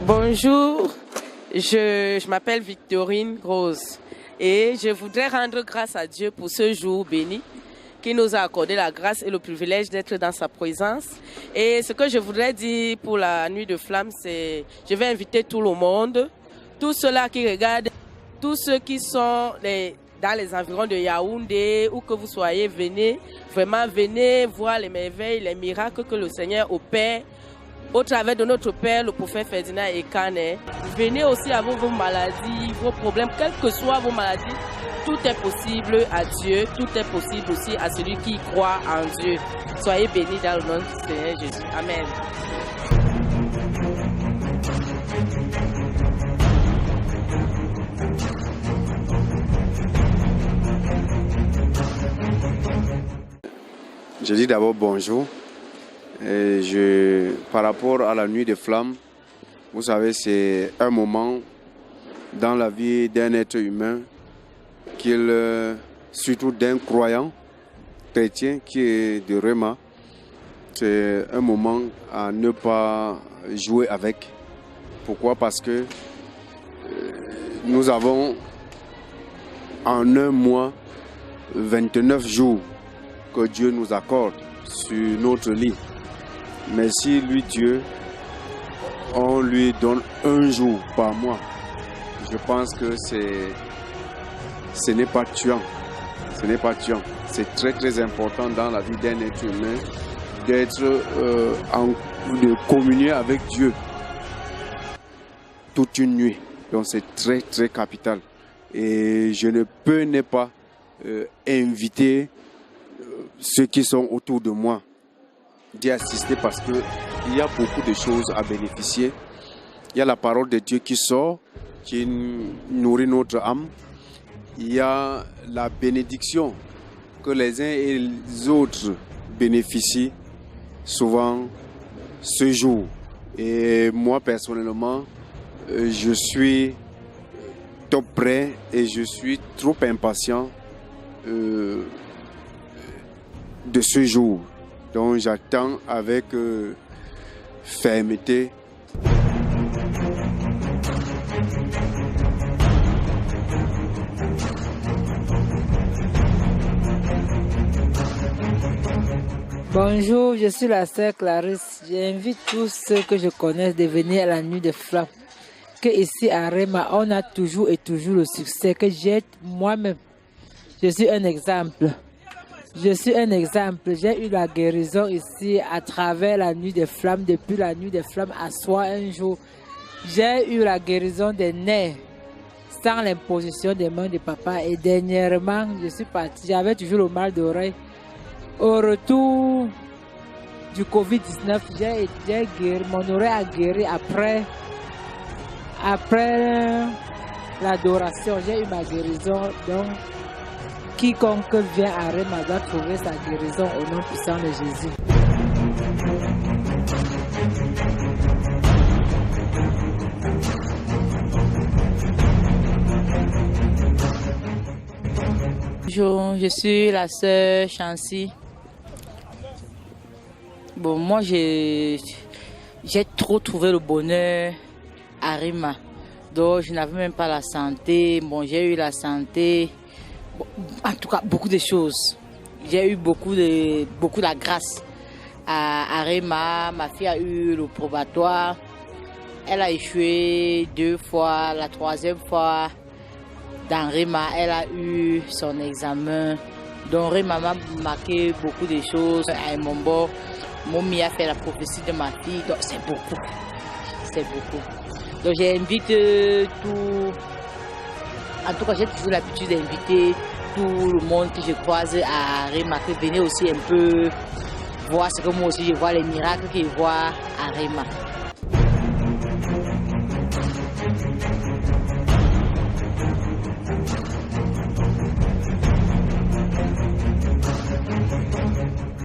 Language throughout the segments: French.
Bonjour, je m'appelle Victorine Rose et je voudrais rendre grâce à Dieu pour ce jour béni qui nous a accordé la grâce et le privilège d'être dans sa présence. Et ce que je voudrais dire pour la nuit de flamme, c'est je vais inviter tout le monde, tous ceux-là qui regardent, tous ceux qui sont dans les environs de Yaoundé, où que vous soyez, venez voir les merveilles, les miracles que le Seigneur opère au travers de notre Père, le prophète Ferdinand Ekane. Venez aussi avec vos maladies, vos problèmes, quelles que soient vos maladies. Tout est possible à Dieu, tout est possible aussi à celui qui croit en Dieu. Soyez bénis dans le nom du Seigneur Jésus. Amen. Je dis d'abord bonjour. Par rapport à la nuit des flammes, vous savez, c'est un moment dans la vie d'un être humain, surtout d'un croyant chrétien qui est de Réma. C'est un moment à ne pas jouer avec. Pourquoi? Parce que nous avons en un mois 29 jours que Dieu nous accorde sur notre lit. Mais si lui, Dieu, on lui donne un jour par mois, je pense que ce n'est pas tuant. Ce n'est pas tuant. C'est très très important dans la vie d'un être humain de communier avec Dieu toute une nuit. Donc c'est très très capital. Et je ne peux ne pas inviter ceux qui sont autour de moi d'y assister parce qu'il y a beaucoup de choses à bénéficier. Il y a la parole de Dieu qui sort, qui nourrit notre âme. Il y a la bénédiction que les uns et les autres bénéficient souvent ce jour. Et moi personnellement, je suis trop prêt et je suis trop impatient de ce jour. Donc j'attends avec fermeté. Bonjour, je suis la sœur Clarisse. J'invite tous ceux que je connais de venir à la nuit des flammes. Que ici à Réma, on a toujours et toujours le succès. Que j'ai moi-même, je suis un exemple. Je suis un exemple. J'ai eu la guérison ici à travers la nuit des flammes. Depuis la nuit des flammes à soi un jour, j'ai eu la guérison des nerfs sans l'imposition des mains de papa. Et dernièrement, je suis partie. J'avais toujours le mal d'oreille. Au retour du Covid-19, j'ai guéri. Mon oreille a guéri après l'adoration. J'ai eu ma guérison. Donc, quiconque vient à Réma doit trouver sa guérison au nom puissant de Jésus. Bonjour, je suis la sœur Chancy. Bon, moi j'ai trop trouvé le bonheur à Réma. Donc je n'avais même pas la santé. Bon, j'ai eu la santé. En tout cas, beaucoup de choses. J'ai eu beaucoup de la grâce à Réma. Ma fille a eu le probatoire. Elle a échoué 2 fois. La 3e fois, dans Réma, elle a eu son examen. Donc Réma m'a marqué beaucoup de choses. À Mombo, Momi a fait la prophétie de ma fille. Donc c'est beaucoup. C'est beaucoup. Donc j'invite tout. En tout cas, j'ai toujours l'habitude d'inviter tout le monde que je croise à Réma, que venez aussi un peu voir ce que moi aussi je vois, les miracles que je vois à Réma.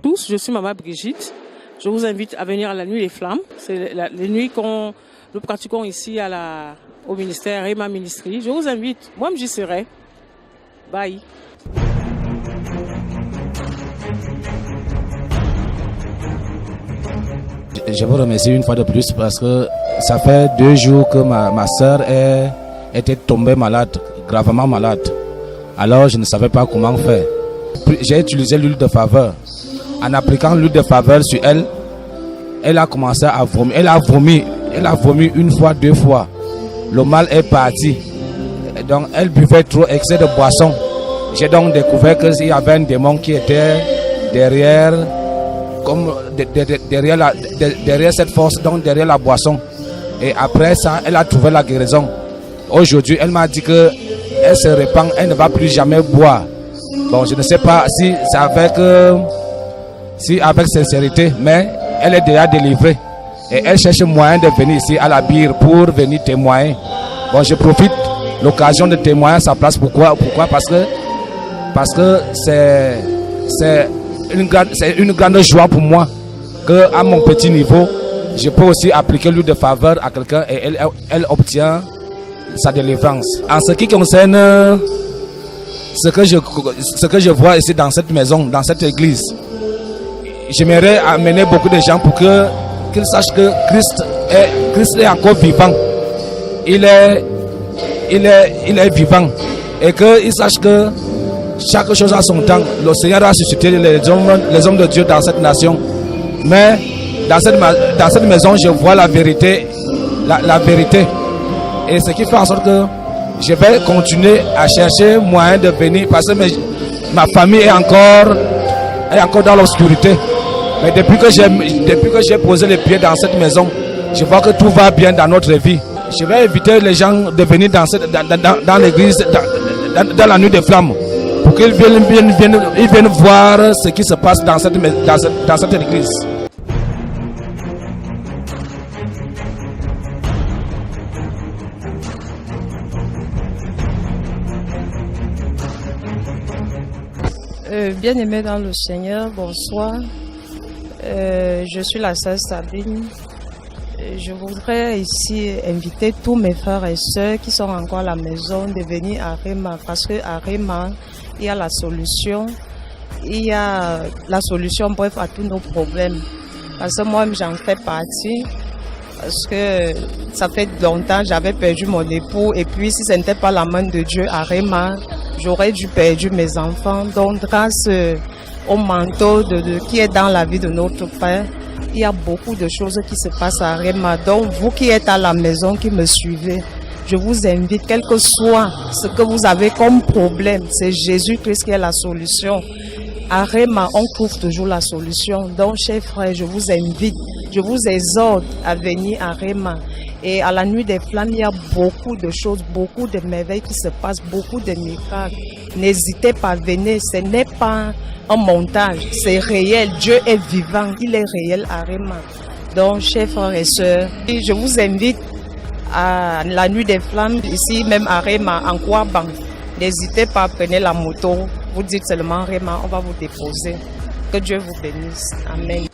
Tous, je suis Maman Brigitte. Je vous invite à venir à la nuit des flammes. C'est les nuits qu'on nous pratiquons ici au ministère Réma Ministry. Je vous invite, moi j'y serai. Bye. Je vous remercie une fois de plus parce que ça fait 2 jours que ma soeur était tombée malade, gravement malade. Alors je ne savais pas comment faire. J'ai utilisé l'huile de faveur. En appliquant l'huile de faveur sur elle, elle a commencé à vomir. Elle a vomi 1 fois, 2 fois. Le mal est parti. Donc elle buvait trop excès de boisson. J'ai donc découvert qu'il y avait un démon qui était derrière, comme derrière cette force, donc derrière la boisson. Et après ça, elle a trouvé la guérison. Aujourd'hui, elle m'a dit qu'elle se répand, elle ne va plus jamais boire. Bon, je ne sais pas si c'est avec sincérité, mais elle est déjà délivrée. Et elle cherche moyen de venir ici à la Bire pour venir témoigner. Bon, je profite de l'occasion de témoigner à sa place. Pourquoi? Parce que c'est une grande joie pour moi qu'à mon petit niveau, je peux aussi appliquer l'huile de faveur à quelqu'un et elle obtient sa délivrance. En ce qui concerne ce que je vois ici dans cette maison, dans cette église, j'aimerais amener beaucoup de gens pour qu'ils sachent que Christ est encore vivant. Il est vivant. Et qu'ils sachent que chaque chose a son temps. Le Seigneur a suscité les hommes de Dieu dans cette nation. Mais dans cette maison, je vois la vérité. La vérité. Et ce qui fait en sorte que je vais continuer à chercher moyen de venir parce que ma famille est encore dans l'obscurité. Mais depuis que j'ai posé les pieds dans cette maison, je vois que tout va bien dans notre vie. Je vais inviter les gens de venir dans l'église, dans la nuit des flammes, pour qu'ils viennent voir ce qui se passe dans cette église. Bien-aimés dans le Seigneur, bonsoir. Je suis la sœur Sabine. Je voudrais ici inviter tous mes frères et sœurs qui sont encore à la maison de venir à Réma, parce qu'à Réma, il y a la solution. Il y a la solution, bref, à tous nos problèmes. Parce que moi, j'en fais partie. Parce que ça fait longtemps, j'avais perdu mon époux. Et puis, si ce n'était pas la main de Dieu à Réma, j'aurais dû perdre mes enfants. Donc, grâce au manteau qui est dans la vie de notre Père, il y a beaucoup de choses qui se passent à Réma. Donc, vous qui êtes à la maison, qui me suivez, je vous invite, quel que soit ce que vous avez comme problème, c'est Jésus-Christ qui est la solution. À Réma, on trouve toujours la solution. Donc, chers frères, je vous invite, je vous exhorte à venir à Réma. Et à la nuit des flammes, il y a beaucoup de choses, beaucoup de merveilles qui se passent, beaucoup de miracles. N'hésitez pas à venir, ce n'est pas un montage, c'est réel. Dieu est vivant, il est réel à Réma. Donc, chers frères et sœurs, je vous invite à la nuit des flammes, ici même à Réma, en Kouaban. N'hésitez pas à prendre la moto, vous dites seulement Réma, on va vous déposer. Que Dieu vous bénisse. Amen.